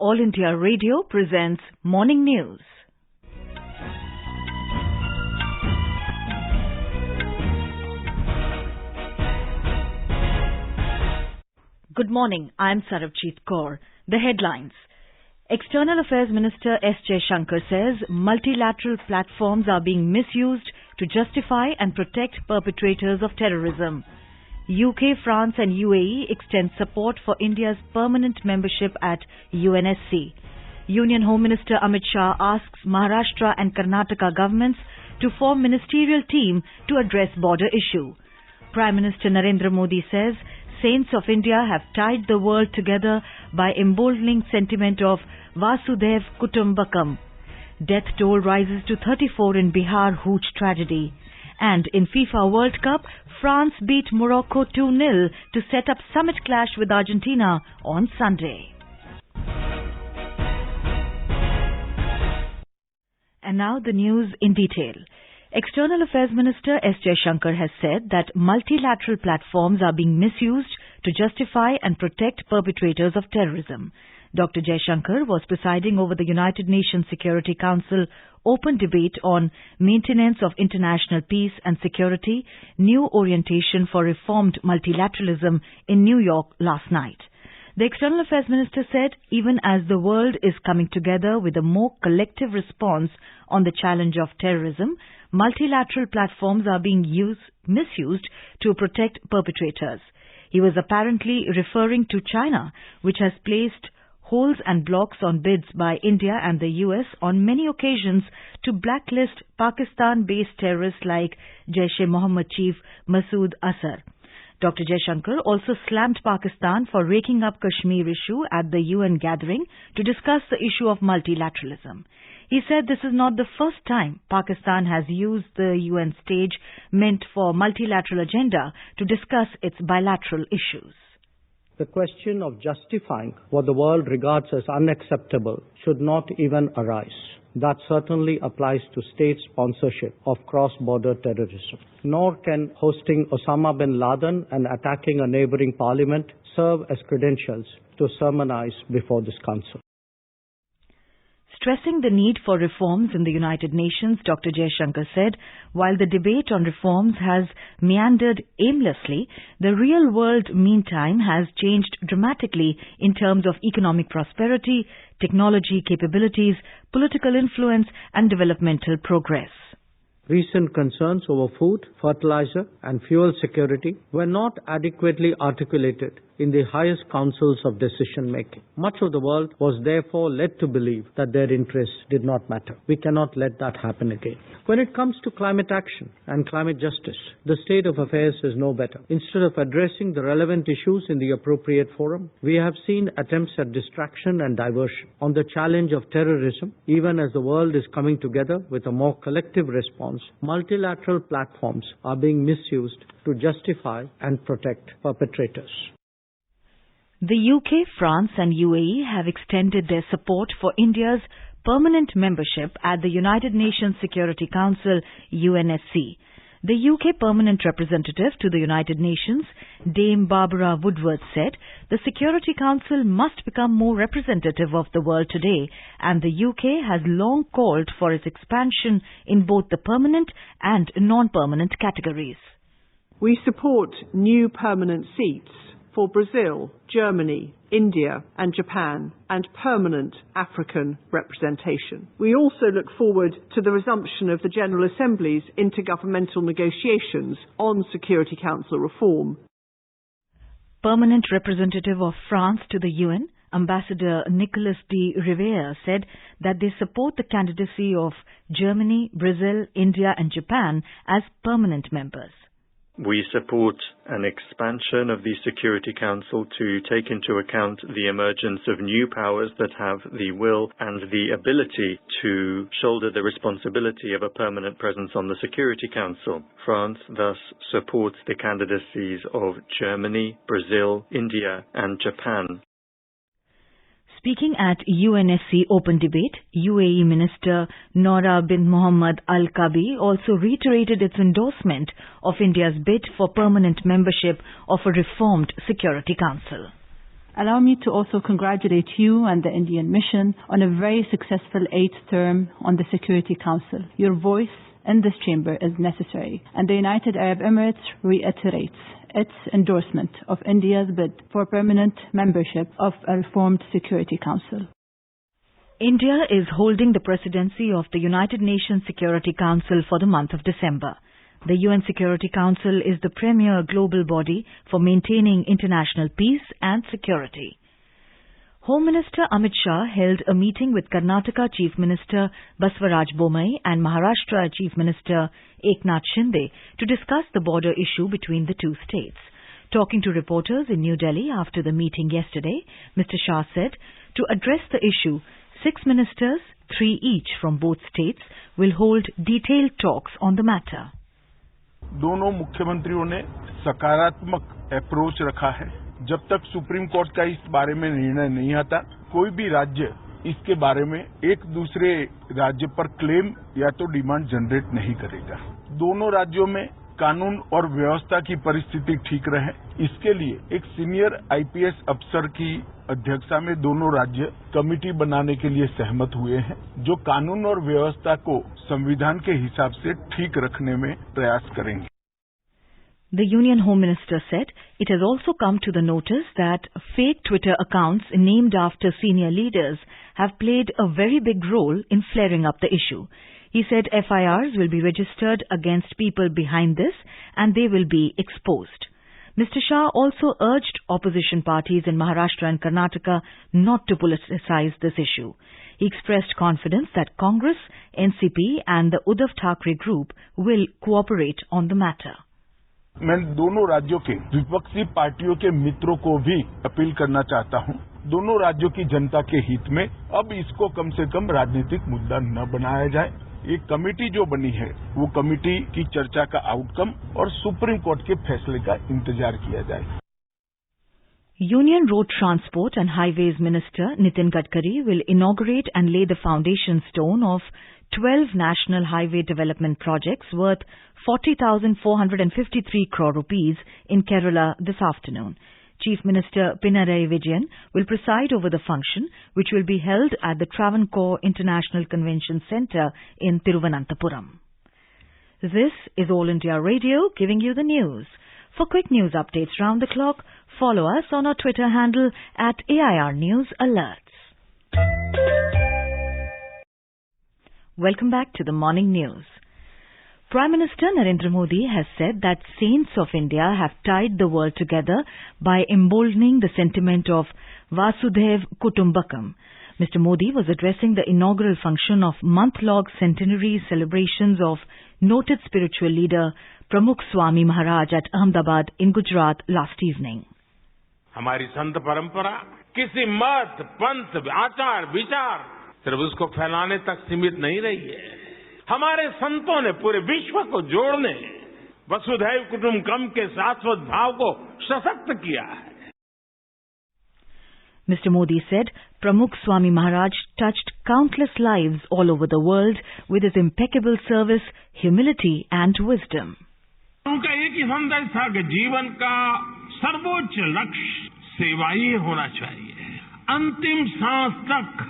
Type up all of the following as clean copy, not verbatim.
All India Radio presents Morning News. Good morning, I am Sarabjit Kaur. The headlines. External Affairs Minister S. Jaishankar says multilateral platforms are being misused to justify and protect perpetrators of terrorism. UK, France and UAE extend support for India's permanent membership at UNSC. Union Home Minister Amit Shah asks Maharashtra and Karnataka governments to form ministerial team to address border issue. Prime Minister Narendra Modi says saints of India have tied the world together by emboldening sentiment of Vasudhaiv Kutumbakam. Death toll rises to 34 in Bihar Hooch tragedy. And in FIFA World Cup, France beat Morocco 2-0 to set up summit clash with Argentina on Sunday. And now the news in detail. External Affairs Minister S. Jaishankar has said that multilateral platforms are being misused to justify and protect perpetrators of terrorism. Dr. Jaishankar was presiding over the United Nations Security Council open debate on maintenance of international peace and security, new orientation for reformed multilateralism in New York last night. The External Affairs Minister said even as the world is coming together with a more collective response on the challenge of terrorism, multilateral platforms are being misused to protect perpetrators. He was apparently referring to China, which has placed holes and blocks on bids by India and the US on many occasions to blacklist Pakistan-based terrorists like Jaish-e-Mohammed chief Masood Azhar. Dr. Jaishankar also slammed Pakistan for raking up Kashmir issue at the UN gathering to discuss the issue of multilateralism. He said this is not the first time Pakistan has used the UN stage meant for multilateral agenda to discuss its bilateral issues. The question of justifying what the world regards as unacceptable should not even arise. That certainly applies to state sponsorship of cross-border terrorism. Nor can hosting Osama bin Laden and attacking a neighboring parliament serve as credentials to sermonize before this council. Stressing the need for reforms in the United Nations, Dr. Jaishankar said, while the debate on reforms has meandered aimlessly, the real world meantime has changed dramatically in terms of economic prosperity, technology capabilities, political influence and developmental progress. Recent concerns over food, fertilizer and fuel security were not adequately articulated in the highest councils of decision making. Much of the world was therefore led to believe that their interests did not matter. We cannot let that happen again. When it comes to climate action and climate justice, the state of affairs is no better. Instead of addressing the relevant issues in the appropriate forum, we have seen attempts at distraction and diversion. On the challenge of terrorism, even as the world is coming together with a more collective response, multilateral platforms are being misused to justify and protect perpetrators. The UK, France and UAE have extended their support for India's permanent membership at the United Nations Security Council, UNSC. The UK permanent representative to the United Nations, Dame Barbara Woodward, said the Security Council must become more representative of the world today, and the UK has long called for its expansion in both the permanent and non-permanent categories. We support new permanent seats for Brazil, Germany, India and Japan, and permanent African representation. We also look forward to the resumption of the General Assembly's intergovernmental negotiations on Security Council reform. Permanent representative of France to the UN, Ambassador Nicolas de Rivera, said that they support the candidacy of Germany, Brazil, India and Japan as permanent members. We support an expansion of the Security Council to take into account the emergence of new powers that have the will and the ability to shoulder the responsibility of a permanent presence on the Security Council. France thus supports the candidacies of Germany, Brazil, India and Japan. Speaking at UNSC Open Debate, UAE Minister Noura bin Mohammed Al Kabi also reiterated its endorsement of India's bid for permanent membership of a reformed Security Council. Allow me to also congratulate you and the Indian mission on a very successful 8th term on the Security Council. Your voice in this chamber is necessary, and the United Arab Emirates reiterates its endorsement of India's bid for permanent membership of a reformed Security Council. India is holding the presidency of the United Nations Security Council for the month of December. The UN Security Council is the premier global body for maintaining international peace and security. Home Minister Amit Shah held a meeting with Karnataka Chief Minister Baswaraj Bommai and Maharashtra Chief Minister Eknath Shinde to discuss the border issue between the two states. Talking to reporters in New Delhi after the meeting yesterday, Mr. Shah said, to address the issue, 6 ministers, 3 each from both states, will hold detailed talks on the matter. दोनों मुख्यमंत्रियों ने सकारात्मक approach रखा है। जब तक supreme court का इस बारे में निर्णय नहीं आता, कोई भी राज्य इसके बारे में एक दूसरे राज्य पर क्लेम या तो डिमांड जनरेट नहीं करेगा। दोनों राज्यों में कानून और व्यवस्था की परिस्थिति ठीक रहे, इसके लिए एक सीनियर आईपीएस अफसर की अध्यक्षता में दोनों राज्य कमेटी बनाने के लिए सहमत हुए हैं, जो कानून और व्यवस्था को संविधान के हिसाब से ठीक रखने में प्रयास करेंगे। The Union Home Minister said it has also come to the notice that fake Twitter accounts named after senior leaders have played a very big role in flaring up the issue. He said FIRs will be registered against people behind this and they will be exposed. Mr. Shah also urged opposition parties in Maharashtra and Karnataka not to politicize this issue. He expressed confidence that Congress, NCP and the Uddhav Thackeray group will cooperate on the matter. मैं दोनों राज्यों के विपक्षी पार्टियों के मित्रों को भी अपील करना चाहता हूं, दोनों राज्यों की जनता के हित में अब इसको कम से कम राजनीतिक मुद्दा न बनाया जाए। ये कमेटी जो बनी है वो कमेटी की चर्चा का आउटकम और सुप्रीम कोर्ट के फैसले का इंतजार किया जाए। Union Road Transport and Highways Minister Nitin Gadkari will inaugurate and lay the foundation stone of 12 national highway development projects worth 40,453 crore rupees in Kerala this afternoon. Chief Minister Pinarayi Vijayan will preside over the function, which will be held at the Travancore International Convention Centre in Thiruvananthapuram. This is All India Radio giving you the news. For quick news updates round the clock, follow us on our Twitter handle at AIR News Alerts. Welcome back to the morning news. Prime Minister Narendra Modi has said that saints of India have tied the world together by emboldening the sentiment of Vasudhaiv Kutumbakam. Mr. Modi was addressing the inaugural function of month-long centenary celebrations of noted spiritual leader Pramukh Swami Maharaj at Ahmedabad in Gujarat last evening. हमारी संत परंपरा किसी मत, पंथ, आचार, विचार सिर्फ उसको फैलाने तक सीमित नहीं रही है। हमारे संतों ने पूरे विश्व को जोड़ने, वसुधैव कुटुंबकम के शाश्वत भाव को सशक्त किया है। Mr. Modi said Pramukh Swami Maharaj touched countless lives all over the world with his impeccable service, humility and wisdom. उनका एक ही संदेश था कि जीवन का सर्वोच्च लक्ष्य सेवा ही होना चाहिए, अंतिम सांस तक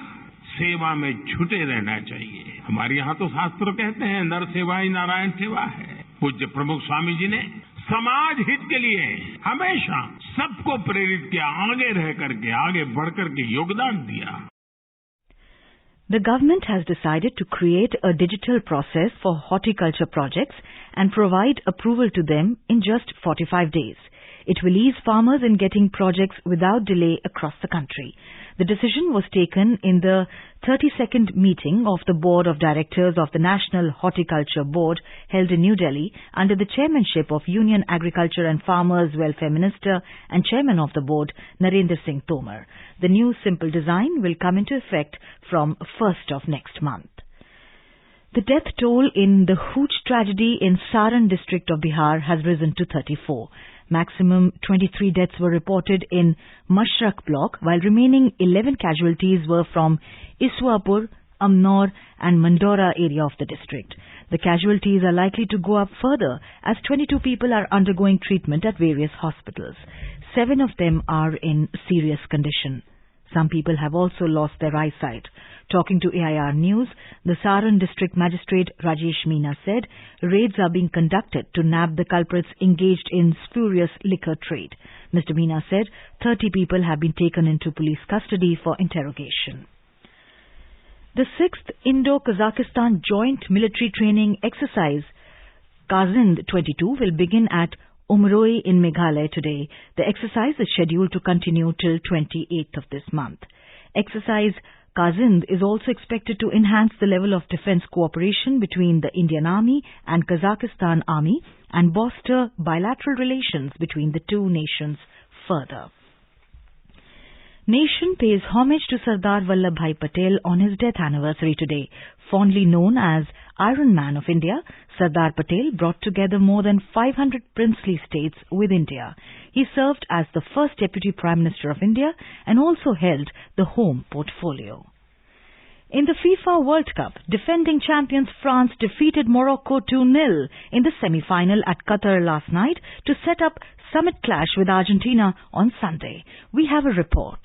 सेवा में जुटे रहना चाहिए। हमारे यहाँ तो शास्त्र कहते हैं नर सेवा ही नारायण सेवा है। पूज्य प्रमुख स्वामी जी ने समाज हित के लिए हमेशा सबको प्रेरित किया, आगे रह करके, आगे बढ़ करके योगदान दिया। The government has decided to create a digital process for horticulture projects and provide approval to them in just 45 days. It will ease farmers in getting projects without delay across the country. The decision was taken in the 32nd meeting of the Board of Directors of the National Horticulture Board held in New Delhi under the chairmanship of Union Agriculture and Farmers Welfare Minister and Chairman of the Board, Narendra Singh Tomar. The new simple design will come into effect from 1st of next month. The death toll in the Hooch tragedy in Saran district of Bihar has risen to 34. Maximum 23 deaths were reported in Mashrak block, while remaining 11 casualties were from Iswapur, Amnor and Mandora area of the district. The casualties are likely to go up further as 22 people are undergoing treatment at various hospitals. 7 of them are in serious condition. Some people have also lost their eyesight. Talking to AIR News, the Saran District Magistrate Rajesh Meena said raids are being conducted to nab the culprits engaged in spurious liquor trade. Mr. Meena said 30 people have been taken into police custody for interrogation. The 6th Indo-Kazakhstan Joint Military Training Exercise Kazind 22 will begin at Umroi in Meghalaya today. The exercise is scheduled to continue till 28th of this month. Exercise Kazind is also expected to enhance the level of defense cooperation between the Indian Army and Kazakhstan Army and bolster bilateral relations between the two nations further. Nation pays homage to Sardar Vallabhbhai Patel on his death anniversary today. Fondly known as Iron Man of India, Sardar Patel brought together more than 500 princely states with India. He served as the first Deputy Prime Minister of India and also held the Home portfolio. In the FIFA World Cup, defending champions France defeated Morocco 2-0 in the semi-final at Qatar last night to set up summit clash with Argentina on Sunday. We have a report.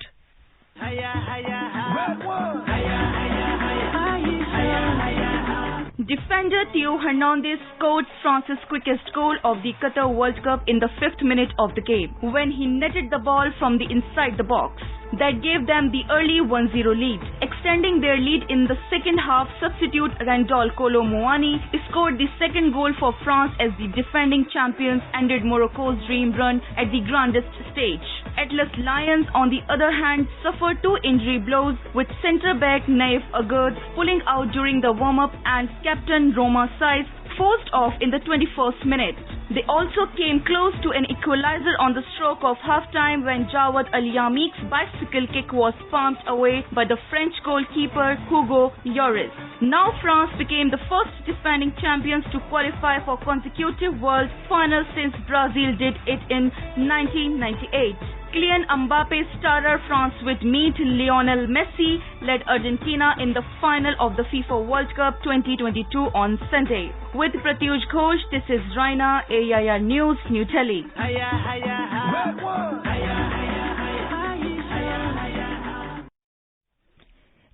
Defender Theo Hernandez scored France's quickest goal of the Qatar World Cup in the 5th minute of the game when he netted the ball from the inside the box. That gave them the early 1-0 lead. Extending their lead in the second half, substitute Randol Kolo Muani scored the second goal for France as the defending champions ended Morocco's dream run at the grandest stage. Atlas Lions, on the other hand, suffered 2 injury blows, with centre-back Naif Agard pulling out during the warm-up and captain Roma Saiz forced off in the 21st minute. They also came close to an equalizer on the stroke of half-time when Jawad Al-Yamik's bicycle kick was palmed away by the French goalkeeper Hugo Lloris. Now France became the first defending champions to qualify for consecutive World Finals since Brazil did it in 1998. Kylian Mbappe starter France with meet Lionel Messi led Argentina in the final of the FIFA World Cup 2022 on Sunday. With Pratyush Ghosh, this is Raina, AIR News, New Delhi.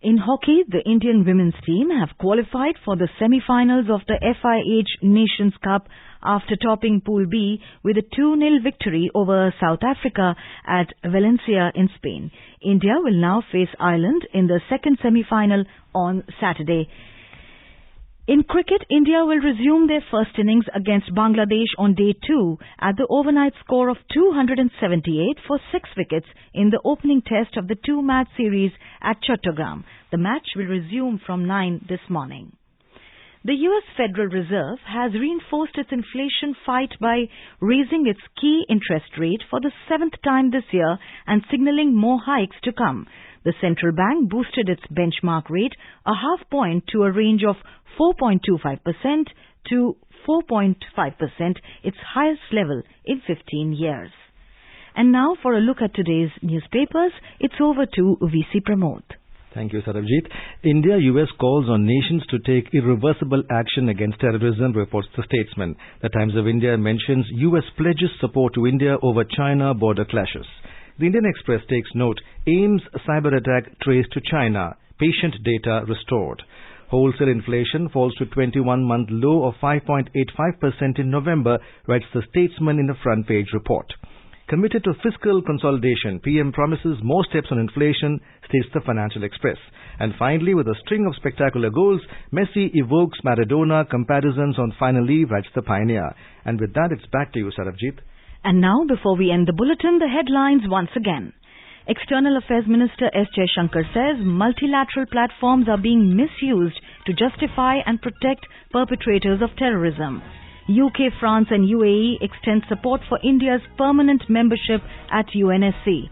In hockey, the Indian women's team have qualified for the semi-finals of the FIH Nations Cup after topping Pool B with a 2-0 victory over South Africa at Valencia in Spain. India will now face Ireland in the second semi-final on Saturday. In cricket, India will resume their first innings against Bangladesh on day 2 at the overnight score of 278 for 6 wickets in the opening test of the 2-match series at Chattogram. The match will resume from 9 this morning. The U.S. Federal Reserve has reinforced its inflation fight by raising its key interest rate for the 7th time this year and signaling more hikes to come. The central bank boosted its benchmark rate a half point to a range of 4.25% to 4.5%, its highest level in 15 years. And now for a look at today's newspapers, it's over to VC Pramod. Thank you, Sarabjit. India-US calls on nations to take irreversible action against terrorism, reports the Statesman. The Times of India mentions US pledges support to India over China border clashes. The Indian Express takes note, AIIMS cyber attack traced to China, patient data restored. Wholesale inflation falls to 21-month low of 5.85% in November, writes the Statesman in the front page report. Committed to fiscal consolidation, PM promises more steps on inflation, states the Financial Express. And finally, with a string of spectacular goals, Messi evokes Maradona comparisons on final leave, writes the Pioneer. And with that, it's back to you, Sarabjit. And now, before we end the bulletin, the headlines once again. External Affairs Minister S. Jaishankar says multilateral platforms are being misused to justify and protect perpetrators of terrorism. UK, France and UAE extend support for India's permanent membership at UNSC.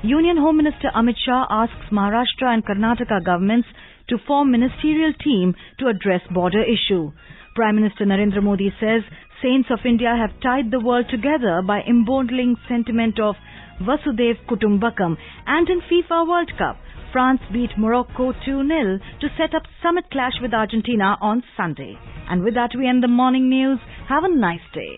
Union Home Minister Amit Shah asks Maharashtra and Karnataka governments to form ministerial team to address border issue. Prime Minister Narendra Modi says saints of India have tied the world together by embodying sentiment of Vasudhaiv Kutumbakam. And in FIFA World Cup, France beat Morocco 2-0 to set up summit clash with Argentina on Sunday. And with that, we end the morning news. Have a nice day.